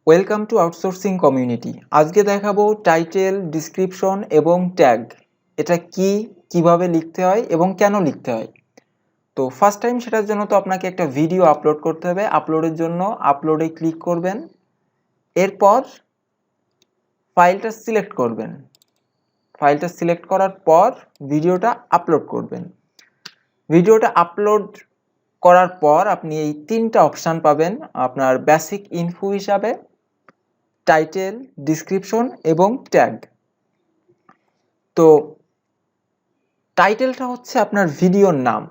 Welcome to outsourcing community. আজকে দেখাবো title, description এবং ট্যাগ। এটা কি, কিভাবে লিখতে হয় এবং কেন লিখতে হয়। তো ফার্স্ট টাইম সেটার জন্য তো আপনাকে একটা ভিডিও আপলোড করতে হবে। আপলোডের জন্য আপলোডে ক্লিক করবেন, এরপর ফাইলটা সিলেক্ট করবেন। ফাইলটা সিলেক্ট করার পর ভিডিওটা আপলোড করবেন। ভিডিওটা আপলোড করার পর আপনি এই তিনটা অপশান পাবেন আপনার বেসিক ইনফো হিসাবে: টাইটেল, ডিসক্রিপশন এবং ট্যাগ। তো টাইটেলটা হচ্ছে আপনার ভিডিওর নাম।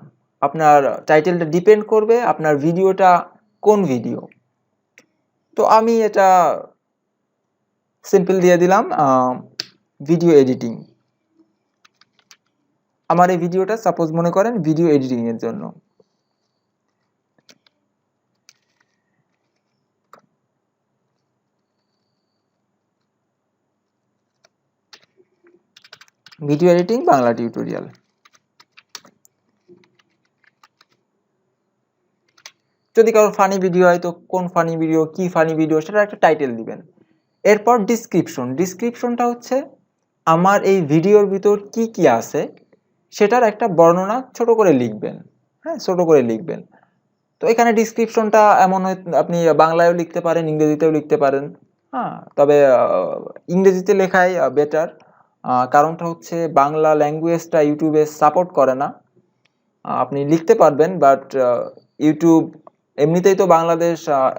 আপনার টাইটেলটা ডিপেন্ড করবে আপনার ভিডিওটা কোন ভিডিও। তো আমি এটা সিম্পল দিয়ে দিলাম ভিডিও এডিটিং। আমার এই ভিডিওটা সাপোজ মনে করেন ভিডিও এডিটিং এর জন্য। Video editing Bangla tutorial. যদি কারো ফানি ভিডিও হয় তো কোন ফানি ভিডিও, কি ফানি ভিডিও, সেটা একটা টাইটেল দিবেন। এরপর ডিসক্রিপশন। ডিসক্রিপশনটা হচ্ছে আমার এই ভিডিওর ভিতর কি কি আছে সেটার একটা বর্ণনা ছোট করে লিখবেন। হ্যাঁ, ছোট করে লিখবেন। তো এখানে ডিসক্রিপশনটা এমন হয় আপনি বাংলায়ও লিখতে পারেন, ইংরেজিতেও লিখতে পারেন। হ্যাঁ, তবে ইংরেজিতে লেখাই বেটার। কারণটা হচ্ছে বাংলা ল্যাঙ্গুয়েজটা ইউটিউবে সাপোর্ট করে না। আপনি লিখতে পারবেন, বাট ইউটিউব এমনিতেই তো বাংলাদেশ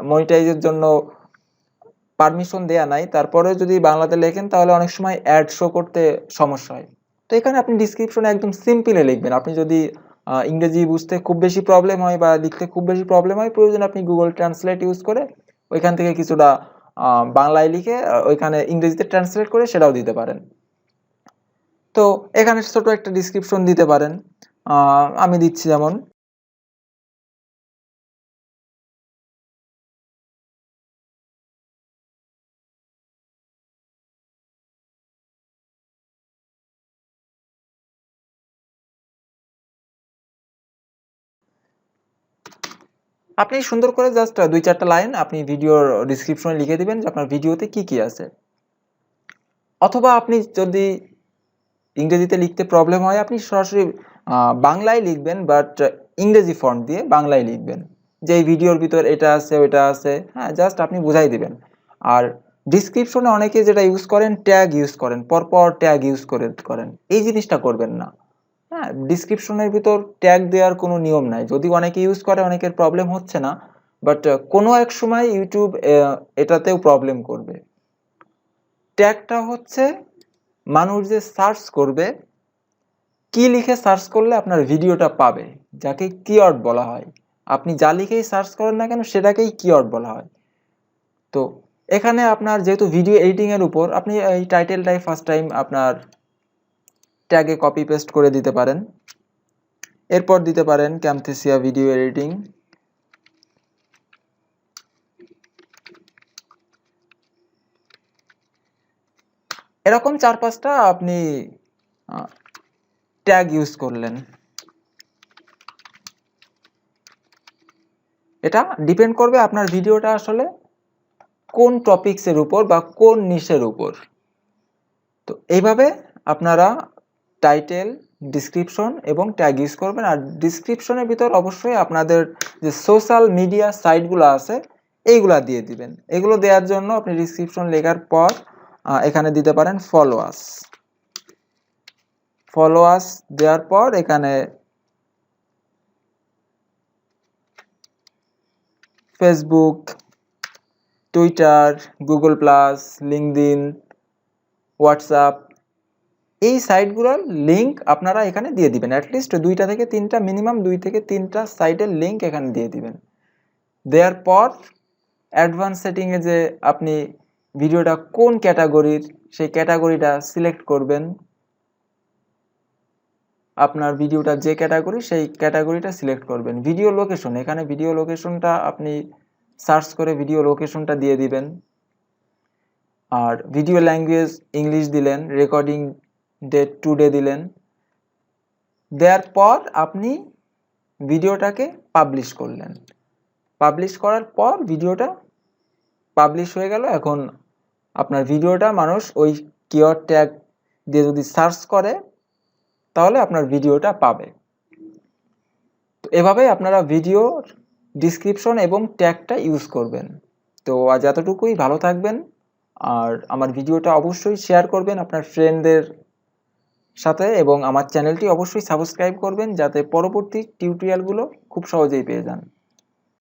মনিটাইজের জন্য পারমিশন দেয়া নাই। তারপরেও যদি বাংলাতে লেখেন তাহলে অনেক সময় অ্যাড শো করতে সমস্যা হয়। তো এখানে আপনি ডিসক্রিপশনে একদম সিম্পলে লিখবেন। আপনি যদি ইংরেজি বুঝতে খুব বেশি প্রবলেম হয় বা লিখতে খুব বেশি প্রবলেম হয়, প্রয়োজন আপনি গুগল ট্রান্সলেট ইউজ করে ওইখান থেকে কিছুটা বাংলায় লিখে ওইখানে ইংরেজিতে ট্রান্সলেট করে সেটাও দিতে পারেন। তো এখানে ছোট একটা ডিসক্রিপশন দিতে পারেন। আমি দিচ্ছি যেমন: আপনি সুন্দর করে জাস্ট 2-4টা লাইন আপনি ভিডিওর ডিসক্রিপশনে লিখে দিবেন যে আপনার ভিডিওতে কি কি আছে। অথবা আপনি যদি ইংরেজিতে লিখতে প্রবলেম হয় আপনি সরাসরি বাংলায় লিখবেন, বাট ইংরেজি ফন্ট দিয়ে বাংলায় লিখবেন যে এই ভিডিওর ভিতর এটা আছে ওইটা আছে। হ্যাঁ, জাস্ট আপনি বুঝাই দিবেন। আর ডিসক্রিপশনে অনেকে যেটা ইউজ করেন, ট্যাগ ইউজ করেন, পরপর ট্যাগ ইউজ করেন। এই জিনিসটা করবেন না। হ্যাঁ, ডিসক্রিপশনের ভিতর ট্যাগ দেওয়ার কোনো নিয়ম নাই। যদি অনেকে ইউজ করে, অনেকের প্রবলেম হচ্ছে না, বাট কোনো এক সময় ইউটিউব এটাতেও প্রবলেম করবে। ট্যাগটা হচ্ছে মানুষ যে সার্চ করবে, কি লিখে সার্চ করলে আপনার ভিডিওটা পাবে, যাকে কিওয়ার্ড বলা হয়। আপনি যা লিখেই সার্চ করেন না কেন সেটাকেই কিওয়ার্ড বলা হয়। তো এখানে আপনার যেহেতু ভিডিও এডিটিং এর উপর, আপনি এই টাইটেলটাই ফার্স্ট টাইম আপনার ট্যাগে কপি পেস্ট করে দিতে পারেন। এরপর দিতে পারেন ক্যামথেসিয়া ভিডিও এডিটিং। এরকম 4-5টা আপনি ট্যাগ ইউজ করলেন। এটা ডিপেন্ড করবে আপনার ভিডিওটা আসলে কোন টপিকসের উপর বা কোন নিশের উপর। তো এইভাবে আপনারা টাইটেল, ডিসক্রিপশন এবং ট্যাগ ইউজ করবেন। আর ডিসক্রিপশনের ভিতর অবশ্যই আপনাদের যে সোশ্যাল মিডিয়া সাইটগুলো আছে এইগুলা দিয়ে দিবেন। এগুলো দেওয়ার জন্য আপনি ডিসক্রিপশন লেখার পর এখানে দিতে পারেন ফলো আস। ফলো আস দেওয়ার পর এখানে Facebook, Twitter, Google plus, LinkedIn, WhatsApp, এই সাইটগুলোর লিঙ্ক আপনারা এখানে দিয়ে দিবেন। অ্যাটলিস্ট 2টা থেকে 3টা, মিনিমাম 2 থেকে 3টা সাইটের লিঙ্ক এখানে দিয়ে দিবেন। দেওয়ার পর অ্যাডভান্স সেটিংয়ে যে আপনি ভিডিওটা কোন ক্যাটাগরির সেই ক্যাটাগরিটা সিলেক্ট করবেন। আপনার ভিডিওটা যে ক্যাটাগরি সেই ক্যাটাগরিটা সিলেক্ট করবেন। ভিডিও লোকেশন, এখানে ভিডিও লোকেশনটা আপনি সার্চ করে ভিডিও লোকেশনটা দিয়ে দিবেন। আর ভিডিও ল্যাঙ্গুয়েজ ইংলিশ দিলেন, রেকর্ডিং ডেট টুডে দিলেন। দেওয়ার পর আপনি ভিডিওটাকে পাবলিশ করলেন। পাবলিশ করার পর ভিডিওটা পাবলিশ হয়ে গেল। এখন আপনার ভিডিওটা মানুষ ওই কিওয়ার্ড ট্যাগ দিয়ে যদি সার্চ করে তাহলে আপনার ভিডিওটা পাবে। তো এভাবেই আপনারা ভিডিও ডিসক্রিপশন এবং ট্যাগটা ইউজ করবেন। তো আজ এতটুকুই, ভালো থাকবেন। আর আমার ভিডিওটা অবশ্যই শেয়ার করবেন আপনার ফ্রেন্ডদের সাথে এবং আমার চ্যানেলটি অবশ্যই সাবস্ক্রাইব করবেন যাতে পরবর্তী টিউটোরিয়ালগুলো খুব সহজেই পেয়ে যান।